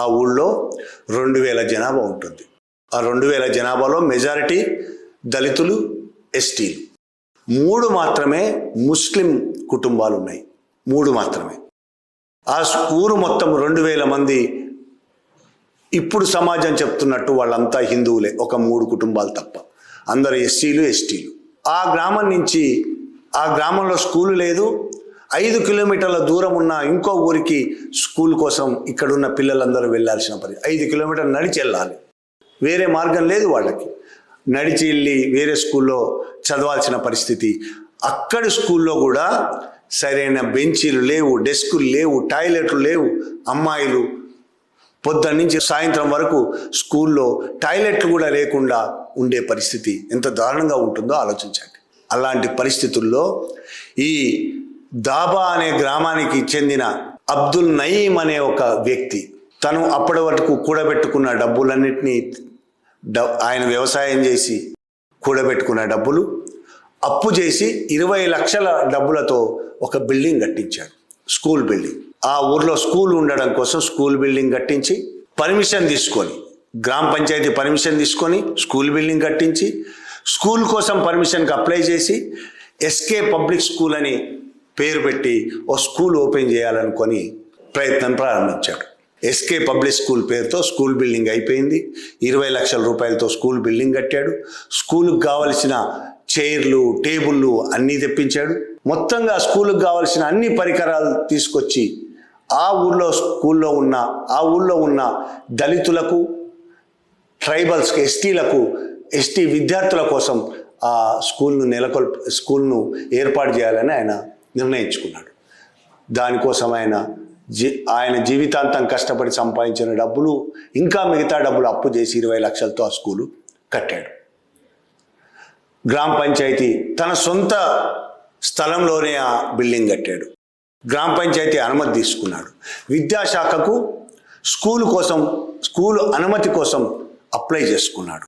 ఆ ఊళ్ళో 2000 జనాభా ఉంటుంది. ఆ 2000 జనాభాలో మెజారిటీ దళితులు, ఎస్టీలు. 3 మాత్రమే ముస్లిం కుటుంబాలు ఉన్నాయి. 3 మాత్రమే. ఆ ఊరు మొత్తం 2000 మంది ఇప్పుడు సమాజం చెప్తున్నట్టు వాళ్ళంతా హిందువులే, ఒక 3 కుటుంబాలు తప్ప. అందరు ఎస్సీలు, ఎస్టీలు. ఆ గ్రామం నుంచి, ఆ గ్రామంలో స్కూలు లేదు. 5 కిలోమీటర్ల దూరం ఉన్న ఇంకో ఊరికి స్కూల్ కోసం ఇక్కడున్న పిల్లలందరూ వెళ్ళాల్సిన పని. 5 కిలోమీటర్లు నడిచి వెళ్ళాలి. వేరే మార్గం లేదు వాళ్ళకి. నడిచి వెళ్ళి వేరే స్కూల్లో చదవాల్సిన పరిస్థితి. అక్కడి స్కూల్లో కూడా సరైన బెంచీలు లేవు, డెస్కులు లేవు, టాయిలెట్లు లేవు. అమ్మాయిలు పొద్దున్న నుంచి సాయంత్రం వరకు స్కూల్లో టాయిలెట్లు కూడా లేకుండా ఉండే పరిస్థితి ఎంత దారుణంగా ఉంటుందో ఆలోచించండి. అలాంటి పరిస్థితుల్లో ఈ దాబా అనే గ్రామానికి చెందిన అబ్దుల్ నయీం అనే ఒక వ్యక్తి తను అప్పటి వరకు కూడబెట్టుకున్న డబ్బులన్నింటినీ, ఆయన వ్యవసాయం చేసి కూడబెట్టుకున్న డబ్బులు అప్పు చేసి 20 లక్షల డబ్బులతో ఒక బిల్డింగ్ కట్టించాడు, స్కూల్ బిల్డింగ్. ఆ ఊర్లో స్కూల్ ఉండడం కోసం స్కూల్ బిల్డింగ్ కట్టించి పర్మిషన్ తీసుకొని, గ్రామ పంచాయతీ పర్మిషన్ తీసుకొని స్కూల్ బిల్డింగ్ కట్టించి, స్కూల్ కోసం పర్మిషన్కి అప్లై చేసి ఎస్కే పబ్లిక్ స్కూల్ అని పేరు పెట్టి ఓ స్కూల్ ఓపెన్ చేయాలనుకొని ప్రయత్నం ప్రారంభించాడు. ఎస్కే పబ్లిక్ స్కూల్ పేరుతో స్కూల్ బిల్డింగ్ అయిపోయింది. 20 లక్షల రూపాయలతో స్కూల్ బిల్డింగ్ కట్టాడు. స్కూలుకు కావలసిన చైర్లు, టేబుళ్ళు అన్నీ తెప్పించాడు. మొత్తంగా స్కూలుకు కావలసిన అన్ని పరికరాలు తీసుకొచ్చి ఆ ఊళ్ళో ఉన్న దళితులకు, ట్రైబల్స్కి, ఎస్టీలకు, ఎస్టీ విద్యార్థుల కోసం ఆ స్కూల్ను ఏర్పాటు చేయాలని ఆయన నిర్ణయించుకున్నాడు. దానికోసం ఆయన జీవితాంతం కష్టపడి సంపాదించిన డబ్బులు, ఇంకా మిగతా డబ్బులు అప్పు చేసి 20 లక్షలతో ఆ స్కూలు కట్టాడు. గ్రామ పంచాయతీ తన సొంత స్థలంలోనే ఆ బిల్డింగ్ కట్టాడు. గ్రామ పంచాయతీ అనుమతి తీసుకున్నాడు. విద్యాశాఖకు స్కూలు అనుమతి కోసం అప్లై చేసుకున్నాడు.